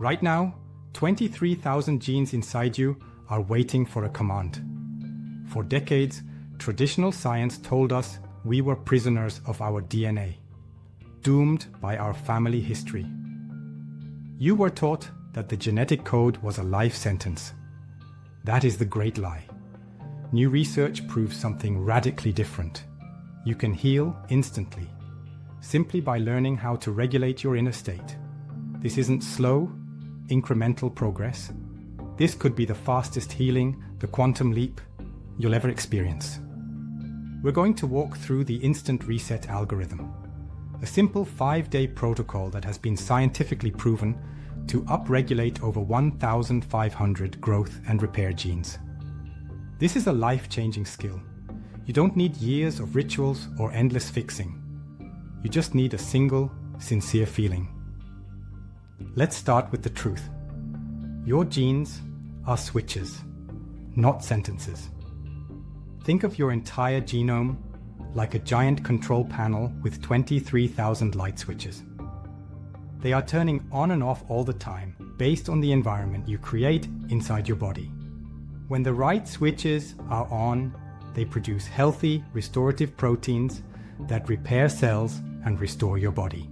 Right now, 23,000 genes inside you are waiting for a command. For decades, traditional science told us we were prisoners of our DNA, doomed by our family history. You were taught that the genetic code was a life sentence. That is the great lie. New research proves something radically different. You can heal instantly, simply by learning how to regulate your inner state. This isn't slow, incremental progress. This could be the fastest healing, the quantum leap, you'll ever experience. We're going to walk through the instant reset algorithm, a simple 5-day protocol that has been scientifically proven to upregulate over 1,500 growth and repair genes. This is a life-changing skill. You don't need years of rituals or endless fixing. You just need a single, sincere feeling. Let's start with the truth. Your genes are switches, not sentences. Think of your entire genome like a giant control panel with 23,000 light switches. They are turning on and off all the time based on the environment you create inside your body. When the right switches are on, they produce healthy, restorative proteins that repair cells and restore your body.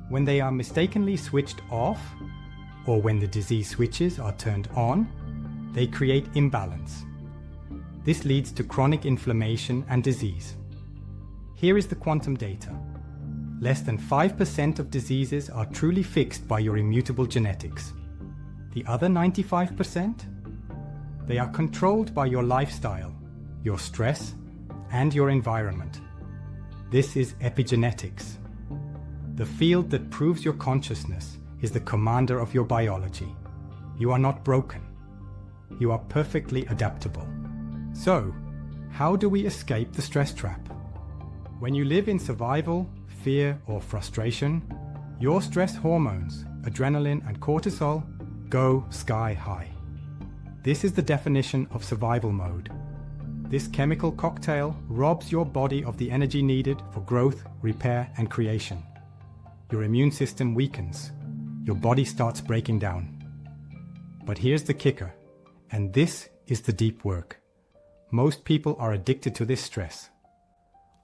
When they are mistakenly switched off, or when the disease switches are turned on, they create imbalance. This leads to chronic inflammation and disease. Here is the quantum data. Less than 5% of diseases are truly fixed by your immutable genetics. The other 95%? They are controlled by your lifestyle, your stress, and your environment. This is epigenetics. The field that proves your consciousness is the commander of your biology. You are not broken. You are perfectly adaptable. So, how do we escape the stress trap? When you live in survival, fear, or frustration, your stress hormones, adrenaline and cortisol, go sky high. This is the definition of survival mode. This chemical cocktail robs your body of the energy needed for growth, repair, and creation. Your immune system weakens. Your body starts breaking down. But here's the kicker, and this is the deep work. Most people are addicted to this stress.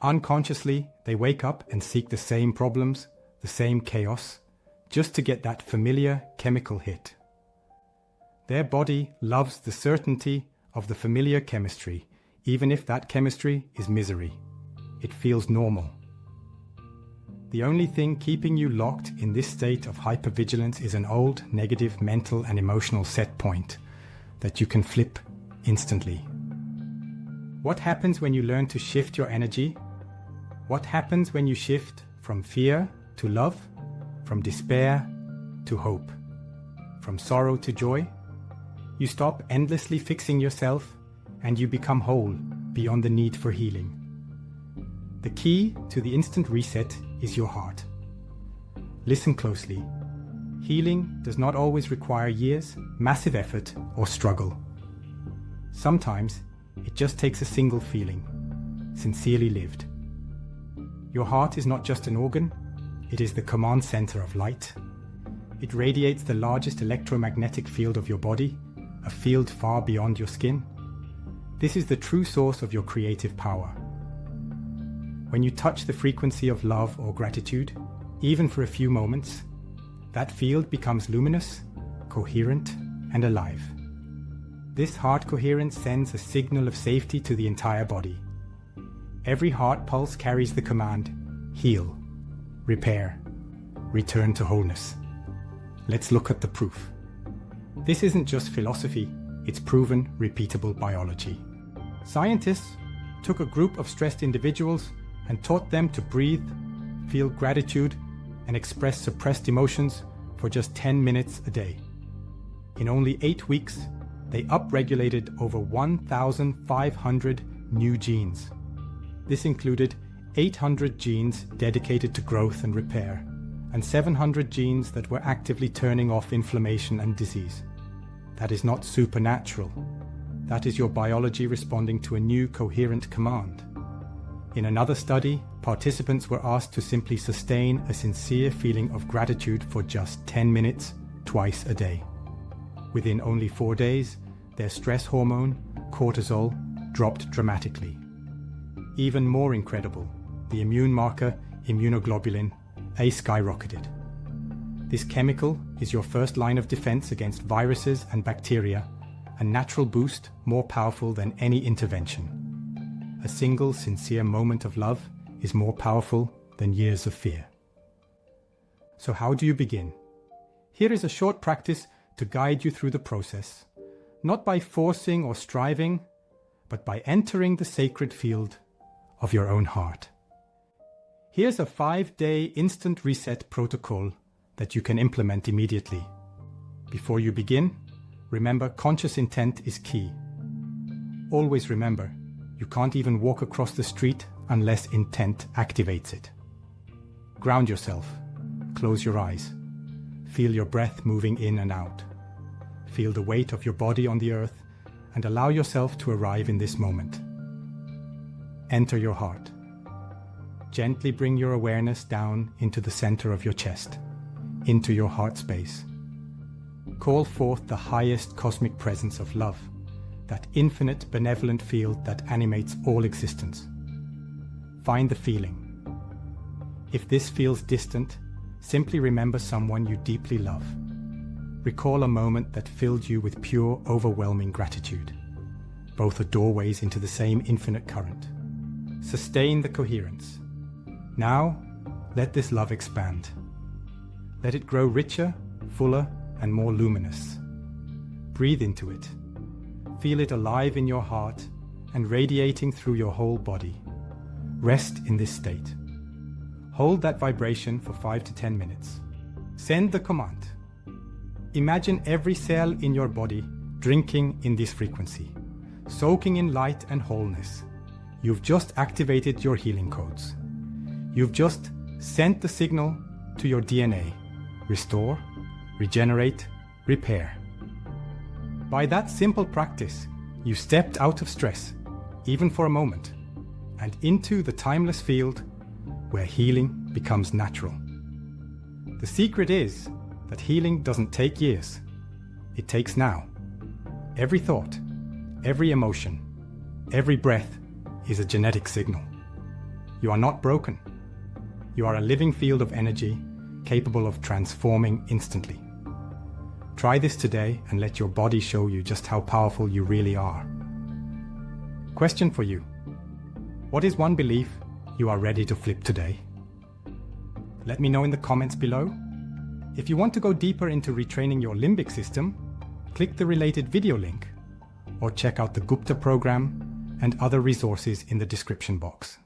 Unconsciously, they wake up and seek the same problems, the same chaos, just to get that familiar chemical hit. Their body loves the certainty of the familiar chemistry, even if that chemistry is misery. It feels normal. The only thing keeping you locked in this state of hypervigilance is an old, negative mental and emotional set point that you can flip instantly. What happens when you learn to shift your energy? What happens when you shift from fear to love, from despair to hope, from sorrow to joy? You stop endlessly fixing yourself and you become whole beyond the need for healing. The key to the instant reset is your heart. Listen closely. Healing does not always require years, massive effort, or struggle. Sometimes it just takes a single feeling, sincerely lived. Your heart is not just an organ, it is the command center of light. It radiates the largest electromagnetic field of your body, a field far beyond your skin. This is the true source of your creative power. When you touch the frequency of love or gratitude, even for a few moments, that field becomes luminous, coherent, and alive. This heart coherence sends a signal of safety to the entire body. Every heart pulse carries the command, heal, repair, return to wholeness. Let's look at the proof. This isn't just philosophy, it's proven, repeatable biology. Scientists took a group of stressed individuals and taught them to breathe, feel gratitude, and express suppressed emotions for just 10 minutes a day. In only 8 weeks, they upregulated over 1,500 new genes. This included 800 genes dedicated to growth and repair, and 700 genes that were actively turning off inflammation and disease. That is not supernatural. That is your biology responding to a new coherent command. In another study, participants were asked to simply sustain a sincere feeling of gratitude for just 10 minutes twice a day. Within only 4 days, their stress hormone, cortisol, dropped dramatically. Even more incredible, the immune marker, immunoglobulin, skyrocketed. This chemical is your first line of defense against viruses and bacteria, a natural boost more powerful than any intervention. A single sincere moment of love is more powerful than years of fear. So how do you begin? Here is a short practice to guide you through the process, not by forcing or striving, but by entering the sacred field of your own heart. Here's a 5-day instant reset protocol that you can implement immediately. Before you begin, remember conscious intent is key. Always remember, you can't even walk across the street unless intent activates it. Ground yourself. Close your eyes. Feel your breath moving in and out. Feel the weight of your body on the earth and allow yourself to arrive in this moment. Enter your heart. Gently bring your awareness down into the center of your chest, into your heart space. Call forth the highest cosmic presence of love, that infinite benevolent field that animates all existence. Find the feeling. If this feels distant, simply remember someone you deeply love. Recall a moment that filled you with pure, overwhelming gratitude. Both are doorways into the same infinite current. Sustain the coherence. Now, let this love expand. Let it grow richer, fuller, and more luminous. Breathe into it. Feel it alive in your heart and radiating through your whole body. Rest in this state. Hold that vibration for 5 to 10 minutes. Send the command. Imagine every cell in your body drinking in this frequency, soaking in light and wholeness. You've just activated your healing codes. You've just sent the signal to your DNA. Restore, regenerate, repair. By that simple practice, you stepped out of stress, even for a moment, and into the timeless field where healing becomes natural. The secret is that healing doesn't take years. It takes now. Every thought, every emotion, every breath is a genetic signal. You are not broken. You are a living field of energy capable of transforming instantly. Try this today and let your body show you just how powerful you really are. Question for you. What is one belief you are ready to flip today? Let me know in the comments below. If you want to go deeper into retraining your limbic system, click the related video link or check out the Gupta program and other resources in the description box.